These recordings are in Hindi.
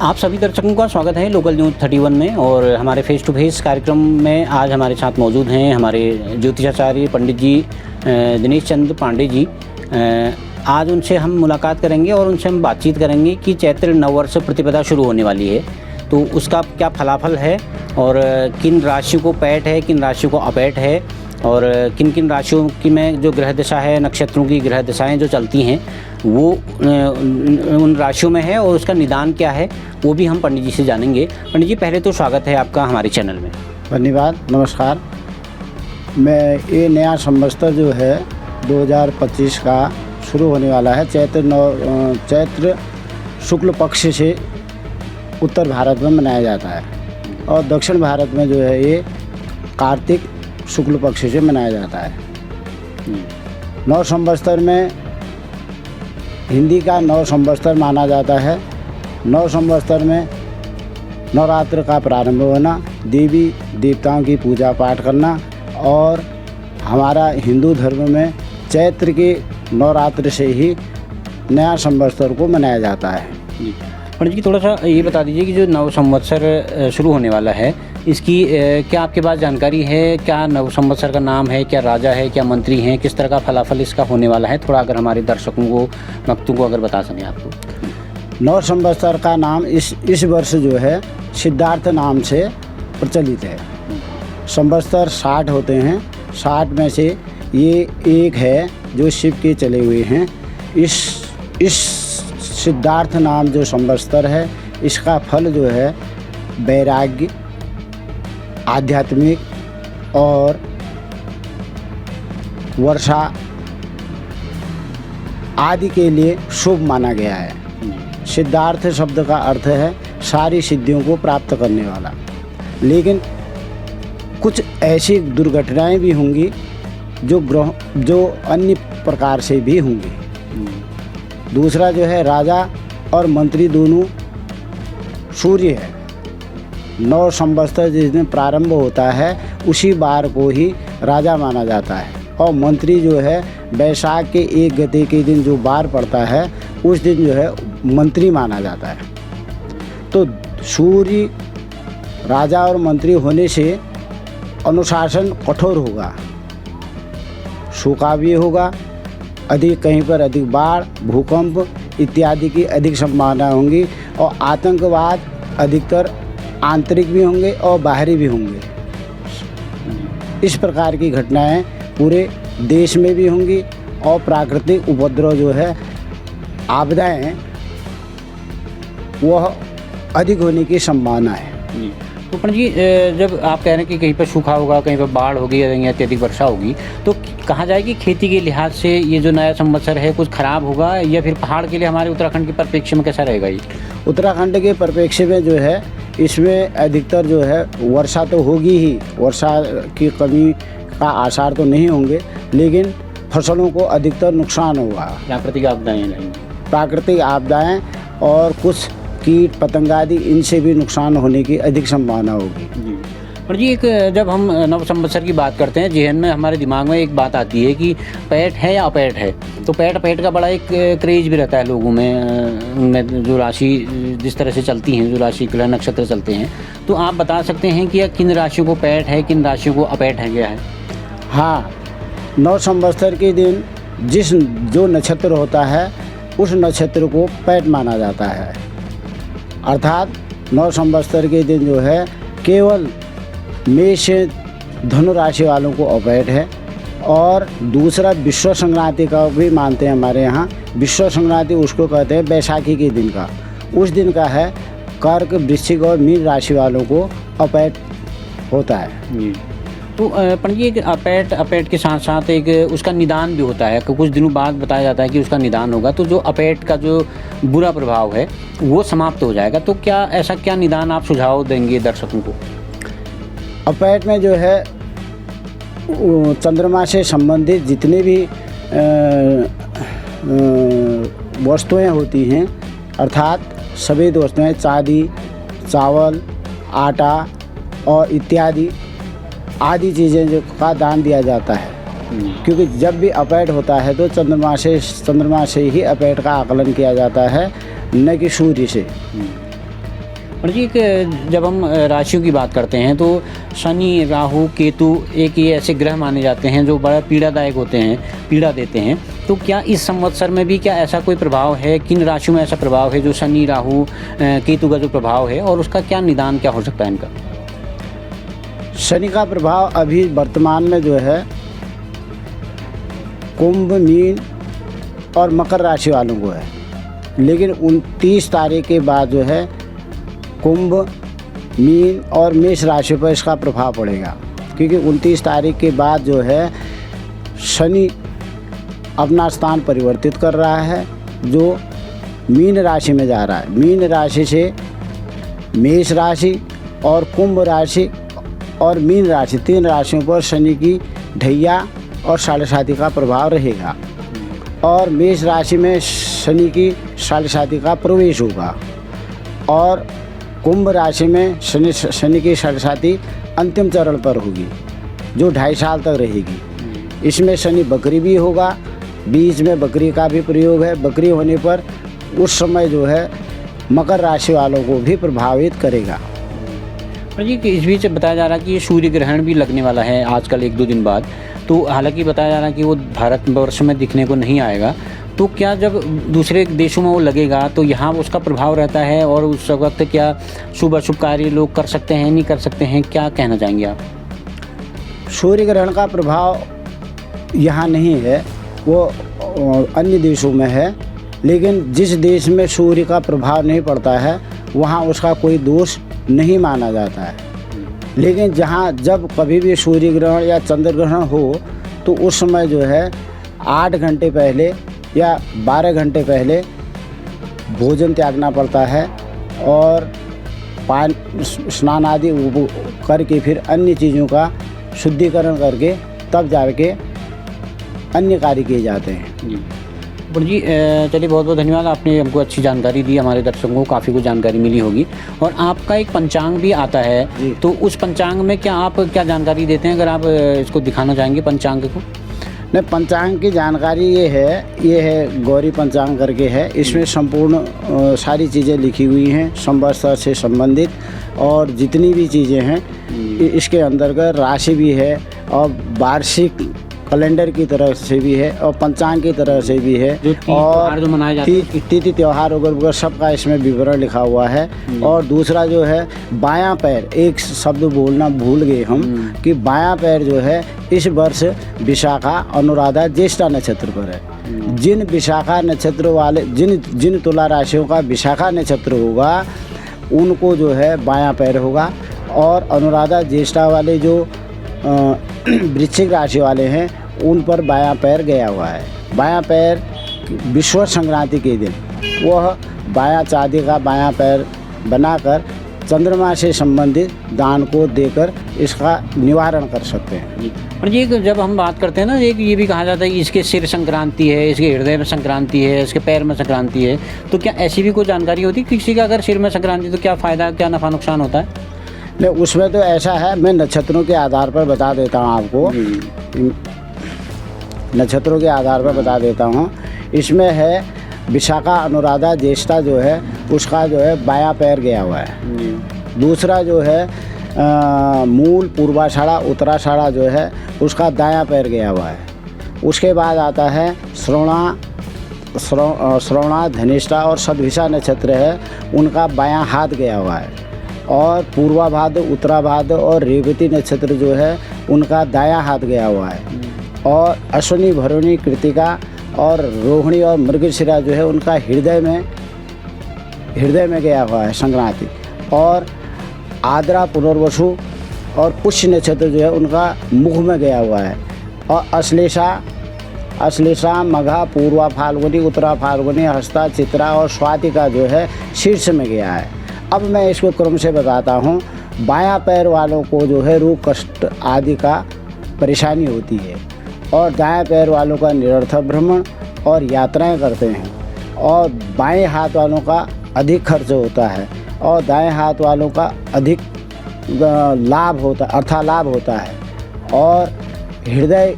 आप सभी दर्शकों का स्वागत है लोकल न्यूज़ 31 में। और हमारे फेस टू फेस कार्यक्रम में आज हमारे साथ मौजूद हैं हमारे ज्योतिषाचार्य पंडित जी दिनेश चंद्र पांडे जी। आज उनसे हम मुलाकात करेंगे और उनसे हम बातचीत करेंगे कि चैत्र नववर्ष प्रतिपदा शुरू होने वाली है, तो उसका क्या फलाफल है और किन राशियों को पैठ है, किन राशियों को अपैठ है, और किन किन राशियों की में जो ग्रह दशा है, नक्षत्रों की ग्रह दशाएँ जो चलती हैं वो उन राशियों में है और उसका निदान क्या है वो भी हम पंडित जी से जानेंगे। पंडित जी, पहले तो स्वागत है आपका हमारे चैनल में। धन्यवाद, नमस्कार। मैं ये नया संवत्सर जो है 2025 का शुरू होने वाला है। चैत्र शुक्ल पक्ष से उत्तर भारत में मनाया जाता है और दक्षिण भारत में जो है ये कार्तिक शुक्ल पक्ष से मनाया जाता है। नव संवत्सर में हिंदी का नव संवत्सर माना जाता है। नव संवत्सर में नवरात्र का प्रारंभ होना, देवी देवताओं की पूजा पाठ करना, और हमारा हिंदू धर्म में चैत्र के नवरात्र से ही नया संवत्सर को मनाया जाता है। जी पंडित जी, थोड़ा सा ये बता दीजिए कि जो नव संवत्सर शुरू होने वाला है इसकी क्या आपके पास जानकारी है? क्या नव संवत्सर का नाम है, क्या राजा है, क्या मंत्री हैं, किस तरह का फलाफल इसका होने वाला है? थोड़ा अगर हमारे दर्शकों को भक्तों को अगर बता सकें आपको। नव संवत्सर का नाम इस वर्ष जो है सिद्धार्थ नाम से प्रचलित है। संवत्सर 60 होते हैं, 60 में से ये एक है जो शिव के चले हुए हैं। इस सिद्धार्थ नाम जो संवत्सर है इसका फल जो है वैराग्य, आध्यात्मिक और वर्षा आदि के लिए शुभ माना गया है। सिद्धार्थ शब्द का अर्थ है सारी सिद्धियों को प्राप्त करने वाला। लेकिन कुछ ऐसी दुर्घटनाएं भी होंगी जो अन्य प्रकार से भी होंगी। दूसरा जो है राजा और मंत्री दोनों सूर्य है। नव संवत्सर जिस दिन प्रारंभ होता है उसी बार को ही राजा माना जाता है, और मंत्री जो है वैशाख के 1 गते के दिन जो बार पड़ता है उस दिन जो है मंत्री माना जाता है। तो सूर्य राजा और मंत्री होने से अनुशासन कठोर होगा, सूखा भी होगा, कहीं पर अधिक बाढ़, भूकंप इत्यादि की अधिक संभावना होंगी, और आतंकवाद अधिकतर आंतरिक भी होंगे और बाहरी भी होंगे। इस प्रकार की घटनाएं पूरे देश में भी होंगी, और प्राकृतिक उपद्रव जो है आपदाएं वह अधिक होने की संभावना है। तो पंडित जी, जब आप कह रहे हैं कि कहीं पर सूखा होगा, कहीं पर बाढ़ होगी या अत्यधिक वर्षा होगी, तो कहा जाए कि खेती के लिहाज से ये जो नया संवत्सर है कुछ खराब होगा, या फिर पहाड़ के लिए हमारे उत्तराखंड के परिप्रेक्ष्य में कैसा रहेगा ये? उत्तराखंड के परिप्रेक्ष्य में जो है इसमें अधिकतर जो है वर्षा तो होगी ही, वर्षा की कमी का आसार तो नहीं होंगे, लेकिन फसलों को अधिकतर नुकसान होगा। प्राकृतिक आपदाएँ रहेंगी, प्राकृतिक आपदाएँ और कुछ कीट पतंग आदि इनसे भी नुकसान होने की अधिक संभावना होगी। जी पर जी, एक जब हम नव संवत्सर की बात करते हैं जहन में हमारे दिमाग में एक बात आती है कि पैठ है या अपैठ है। तो पैठ अपैठ का बड़ा एक क्रेज भी रहता है लोगों में, उनमें जो राशि जिस तरह से चलती हैं, जो राशि ग्रह नक्षत्र चलते हैं, तो आप बता सकते हैं कि किन राशियों को पैठ है, किन राशियों को अपैठ है गया है? हाँ, नव संवत्सर के दिन जो नक्षत्र होता है उस नक्षत्र को पैठ माना जाता है। अर्थात नव संवत्सर के दिन जो है केवल मेष धनु राशि वालों को अपैठ है। और दूसरा विश्व संक्रांति का भी मानते हैं हमारे यहाँ। विश्व संक्रांति उसको कहते हैं बैसाखी के दिन का, उस दिन का है कर्क, वृश्चिक और मीन राशि वालों को अपैठ होता है। जी, तो पंडित जी, एक अपैठ के साथ साथ एक उसका निदान भी होता है कि कुछ दिनों बाद बताया जाता है कि उसका निदान होगा, तो जो अपैठ का जो बुरा प्रभाव है वो समाप्त हो जाएगा। तो क्या निदान आप सुझाव देंगे दर्शकों को? अपैठ में जो है चंद्रमा से संबंधित जितने भी वस्तुएं होती हैं, अर्थात सभी वस्तुएं, चांदी, चावल, आटा और इत्यादि आदि चीज़ें जो का दान दिया जाता है। क्योंकि जब भी अपैठ होता है तो चंद्रमा से ही अपैठ का आकलन किया जाता है, न कि सूर्य से। और जी जब हम राशियों की बात करते हैं तो शनि, राहु, केतु एक ये ऐसे ग्रह माने जाते हैं जो बड़ा पीड़ादायक होते हैं, पीड़ा देते हैं। तो क्या इस संवत्सर में भी क्या ऐसा कोई प्रभाव है, किन राशियों में ऐसा प्रभाव है जो शनि, राहु, केतु का जो प्रभाव है, और उसका क्या निदान क्या हो सकता है इनका? शनि का प्रभाव अभी वर्तमान में जो है कुंभ, मीन और मकर राशि वालों को है, लेकिन 29 तारीख के बाद जो है कुंभ, मीन और मेष राशि पर इसका प्रभाव पड़ेगा, क्योंकि 29 तारीख के बाद जो है शनि अपना स्थान परिवर्तित कर रहा है, जो मीन राशि में जा रहा है। मीन राशि से मेष राशि और कुंभ राशि और मीन राशि, 3 राशियों पर शनि की ढैया और साढ़े साती का प्रभाव रहेगा, और मेष राशि में शनि की साढ़े साती का प्रवेश होगा, और कुंभ राशि में शनि की साढ़े साती अंतिम चरण पर होगी, जो 2.5 साल तक रहेगी। इसमें शनि बकरी भी होगा, बीच में बकरी का भी प्रयोग है। बकरी होने पर उस समय जो है मकर राशि वालों को भी प्रभावित करेगा। और जी इस बीच बताया जा रहा है कि ये सूर्य ग्रहण भी लगने वाला है आजकल 1-2 दिन बाद, तो हालांकि बताया जा रहा है कि वो भारतवर्ष में दिखने को नहीं आएगा। तो क्या जब दूसरे देशों में वो लगेगा तो यहाँ उसका प्रभाव रहता है, और उस वक्त क्या शुभ अशुभ कार्य लोग कर सकते हैं, नहीं कर सकते हैं, क्या कहना चाहेंगे आप? सूर्य ग्रहण का प्रभाव यहाँ नहीं है, वो अन्य देशों में है, लेकिन जिस देश में सूर्य का प्रभाव नहीं पड़ता है वहाँ उसका कोई दोष नहीं माना जाता है। लेकिन जहाँ जब कभी भी सूर्य ग्रहण या चंद्र ग्रहण हो तो उस समय जो है 8 घंटे पहले या 12 घंटे पहले भोजन त्यागना पड़ता है, और स्नान आदि करके फिर अन्य चीज़ों का शुद्धिकरण करके तब जाके अन्य कार्य किए जाते हैं। जी चलिए, बहुत बहुत धन्यवाद, आपने हमको अच्छी जानकारी दी, हमारे दर्शकों को काफ़ी कुछ जानकारी मिली होगी। और आपका एक पंचांग भी आता है, तो उस पंचांग में क्या आप क्या जानकारी देते हैं, अगर आप इसको दिखाना चाहेंगे पंचांग को? नहीं, पंचांग की जानकारी ये है गौरी पंचांग करके है। इसमें संपूर्ण सारी चीज़ें लिखी हुई हैं संवत्सर से संबंधित, और जितनी भी चीज़ें हैं इसके अंतर्गत राशि भी है, और वार्षिक कैलेंडर की तरह से भी है, और पंचांग की तरह से भी है, और तिथि त्यौहार वगैरह सबका इसमें विवरण लिखा हुआ है। और दूसरा जो है बायां पैर, एक शब्द बोलना भूल गए हम कि बायां पैर जो है इस वर्ष विशाखा, अनुराधा, ज्येष्ठा नक्षत्र पर है। जिन विशाखा नक्षत्र वाले जिन तुला राशियों का विशाखा नक्षत्र होगा उनको जो है बायां पैर होगा, और अनुराधा ज्येष्ठा वाले जो वृश्चिक राशि वाले हैं उन पर बायां पैर गया हुआ है। बायां पैर विश्व संक्रांति के दिन वह बायां चांदी का बायां पैर बनाकर चंद्रमा से संबंधित दान को देकर इसका निवारण कर सकते हैं। और ये जब हम बात करते हैं ना, एक ये भी कहा जाता है कि इसके सिर संक्रांति है, इसके हृदय में संक्रांति है, इसके पैर में संक्रांति है, तो क्या ऐसी भी कोई जानकारी होती है किसी का अगर सिर में संक्रांति, तो क्या फ़ायदा, क्या नफ़ा नुकसान होता है? नहीं, उसमें तो ऐसा है, मैं नक्षत्रों के आधार पर बता देता हूँ आपको, नक्षत्रों के आधार पर बता देता हूँ। इसमें है विशाखा, अनुराधा, ज्येष्ठा जो है उसका जो है बायां पैर गया हुआ है। दूसरा जो है मूल, पूर्वाषाढ़ा, उत्तराषाढ़ा जो है उसका दायां पैर गया हुआ है। उसके बाद आता है श्रवणा, धनिष्ठा और सद्भिषा नक्षत्र है, उनका बायां हाथ गया हुआ है। और पूर्वाभाद्र, उत्तराभाद्र और रेवती नक्षत्र जो है उनका दायां हाथ गया हुआ है। और अश्विनी, भरणी, कृतिका और रोहिणी और मृगशिरा जो है उनका हृदय में गया हुआ है संक्रांति। और आद्रा, पुनर्वसु और पुष्य नक्षत्र जो है उनका मुख में गया हुआ है। और अश्लेषा, मघा, पूर्वा फाल्गुनी, उत्तरा फाल्गुनी, हस्ता, चित्रा और स्वाति का जो है शीर्ष में गया है। अब मैं इसको क्रम से बताता हूँ। बायां पैर वालों को जो है रोग कष्ट आदि का परेशानी होती है, और दाएं पैर वालों का निरर्थक भ्रमण और यात्राएं करते हैं, और बाएं हाथ वालों का अधिक खर्च होता है, और दाएं हाथ वालों का अधिक लाभ होता है, अर्थालाभ होता है। और हृदय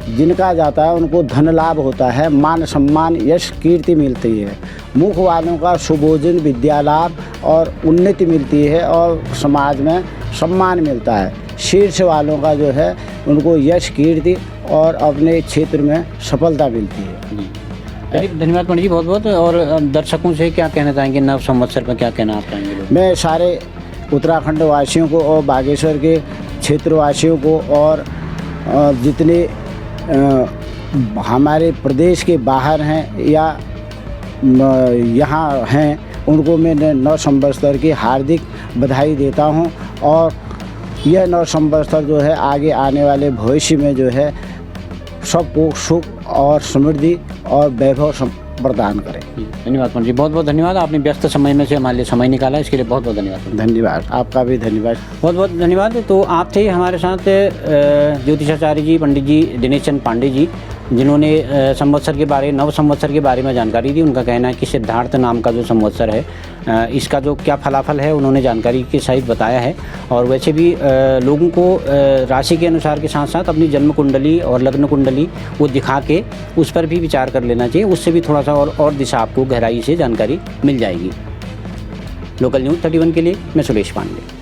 जिनका जाता है उनको धन लाभ होता है, मान सम्मान यश कीर्ति मिलती है। मुख वालों का सुभोजन विद्या लाभ और उन्नति मिलती है और समाज में सम्मान मिलता है। शीर्ष वालों का जो है उनको यश कीर्ति और अपने क्षेत्र में सफलता मिलती है। चलिए धन्यवाद पंडित जी बहुत बहुत। और दर्शकों से क्या कहना चाहेंगे, नव संवत्सर का क्या कहना आप चाहेंगे? मैं सारे उत्तराखंड वासियों को और बागेश्वर के क्षेत्रवासियों को और जितने हमारे प्रदेश के बाहर हैं या यहाँ हैं उनको मैं नव संवत्सर की हार्दिक बधाई देता हूँ। और यह नव संवत्सर जो है आगे आने वाले भविष्य में जो है सबको सुख और समृद्धि और वैभव प्रदान करें। धन्यवाद पंडित जी बहुत बहुत धन्यवाद। आपने व्यस्त समय में से हमारे लिए समय निकाला, इसके लिए बहुत बहुत धन्यवाद। धन्यवाद, आपका भी धन्यवाद। बहुत बहुत धन्यवाद। तो आप थे हमारे साथ ज्योतिषाचार्य जी पंडित जी दिनेश चंद पांडे जी, जिन्होंने संवत्सर के बारे नव संवत्सर के बारे में जानकारी दी। उनका कहना है कि सिद्धार्थ नाम का जो संवत्सर है इसका जो क्या फलाफल है उन्होंने जानकारी के सहित बताया है। और वैसे भी लोगों को राशि के अनुसार के साथ साथ अपनी जन्म कुंडली और लग्न कुंडली वो दिखा के उस पर भी विचार कर लेना चाहिए। उससे भी थोड़ा सा और दिशा आपको गहराई से जानकारी मिल जाएगी। लोकल न्यूज़ 31 के लिए मैं सुरेश पांडे।